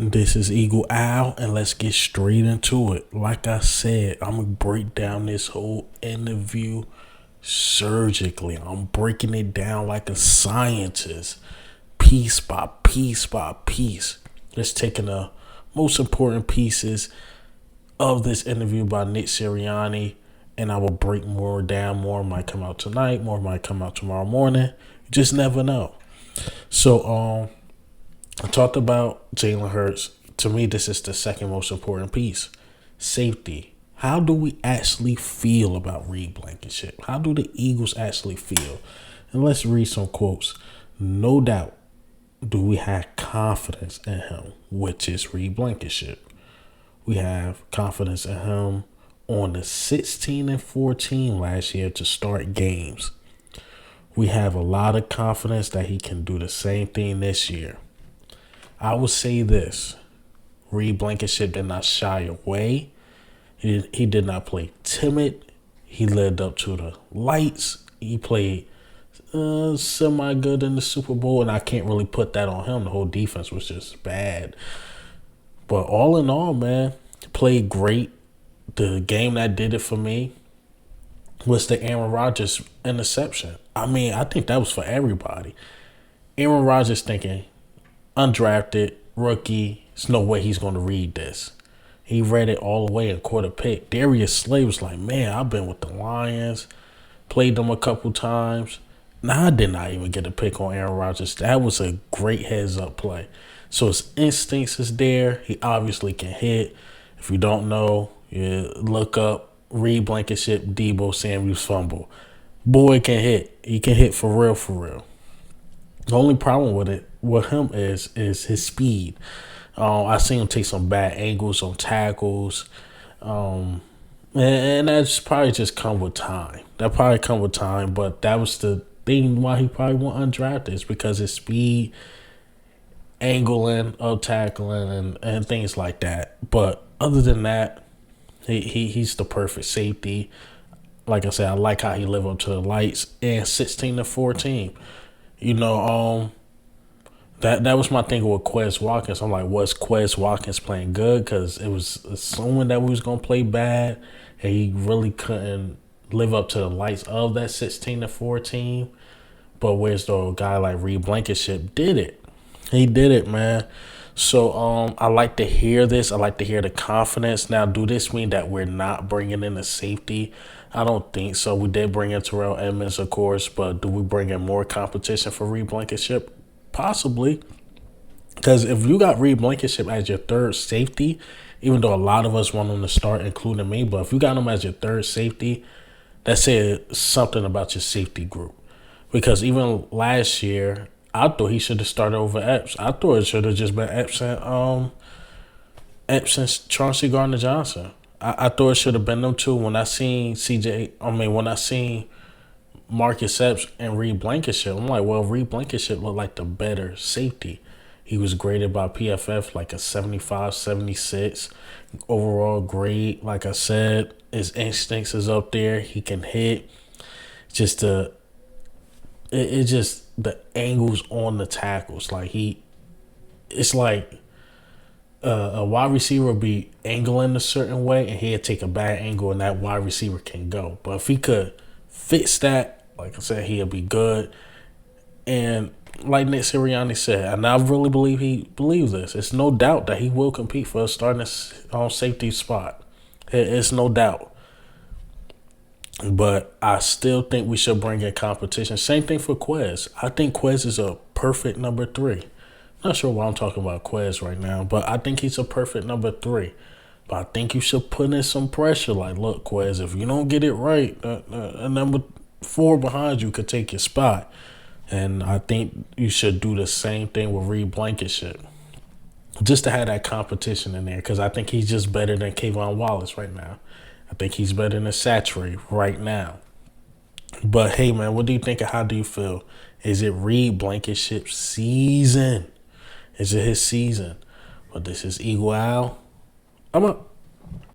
This is Eagle Owl, and let's get straight into it. Like I said, I'm gonna break down this whole interview surgically. I'm breaking it down like a scientist, piece by piece by piece. Just taking the most important pieces of this interview by Nick Sirianni, and I will break more down. More might come out tonight, more might come out tomorrow morning. You just never know. So, I talked about Jalen Hurts. To me, this is the second most important piece. Safety. How do we actually feel about Reed Blankenship? How do the Eagles actually feel? And let's read some quotes. No doubt do we have confidence in him, which is Reed Blankenship. We have confidence in him on the 16-14 last year to start games. We have a lot of confidence that he can do the same thing this year. I would say this. Reed Blankenship did not shy away. He did not play timid. He lived up to the lights. He played semi-good in the Super Bowl, and I can't really put that on him. The whole defense was just bad. But all in all, man, played great. The game that did it for me was the Aaron Rodgers interception. I mean, I think that was for everybody. Aaron Rodgers thinking, undrafted, rookie, there's no way he's going to read this. He read it all the way and caught a pick. Darius Slay was like, man, I've been with the Lions, played them a couple times. Nah, I did not even get a pick on Aaron Rodgers. That was a great heads-up play. So his instincts is there. He obviously can hit. If you don't know, you look up Reed Blankenship, Debo Samuel's fumble. Boy can hit. He can hit for real, for real. The only problem with him is his speed. I seen him take some bad angles on tackles, and that's probably just come with time. That probably come with time, but that was the thing why he probably went undrafted is because his speed, angling, up tackling, and things like that. But other than that, he's the perfect safety. Like I said, I like how he lived up to the lights. And 16-14. You know, that was my thing with Quez Watkins. I'm like, was Quez Watkins playing good? Because it was assuming that we was gonna play bad, and he really couldn't live up to the lights of that 16-14. But where's the guy like Reed Blankenship did it? He did it, man. So I like to hear this. I like to hear the confidence. Now, do this mean that we're not bringing in a safety? I don't think so. We did bring in Terrell Edmonds, of course, but do we bring in more competition for Reed Blankenship? Possibly. Because if you got Reed Blankenship as your third safety, even though a lot of us want him to start, including me, but if you got him as your third safety, that said something about your safety group. Because even last year, I thought he should have started over Epps. I thought it should have just been Epps and Chauncey Gardner-Johnson. I thought it should have been them two. When I seen when I seen Marcus Epps and Reed Blankenship, I'm like, well, Reed Blankenship looked like the better safety. He was graded by PFF like a 75, 76. Overall grade, like I said, his instincts is up there. He can hit. Just it's just the angles on the tackles. Like it's like a wide receiver will be angling a certain way, and he'll take a bad angle, and that wide receiver can go. But if he could fix that, like I said, he'll be good. And like Nick Sirianni said, and I really believe he believes this, it's no doubt that he will compete for a starting safety spot. It's no doubt. But I still think we should bring in competition. Same thing for Quez. I think Quez is a perfect number 3. Not sure why I'm talking about Quez right now, but I think he's a perfect number 3. But I think you should put in some pressure. Like, look, Quez, if you don't get it right, a number 4 behind you could take your spot. And I think you should do the same thing with Reed Blankenship. Just to have that competition in there, because I think he's just better than Kayvon Wallace right now. I think he's better than Satchery right now. But hey, man, what do you think, and how do you feel? Is it Reed Blankenship's season? Is it his season? But this is Eagle Owl. I'm up.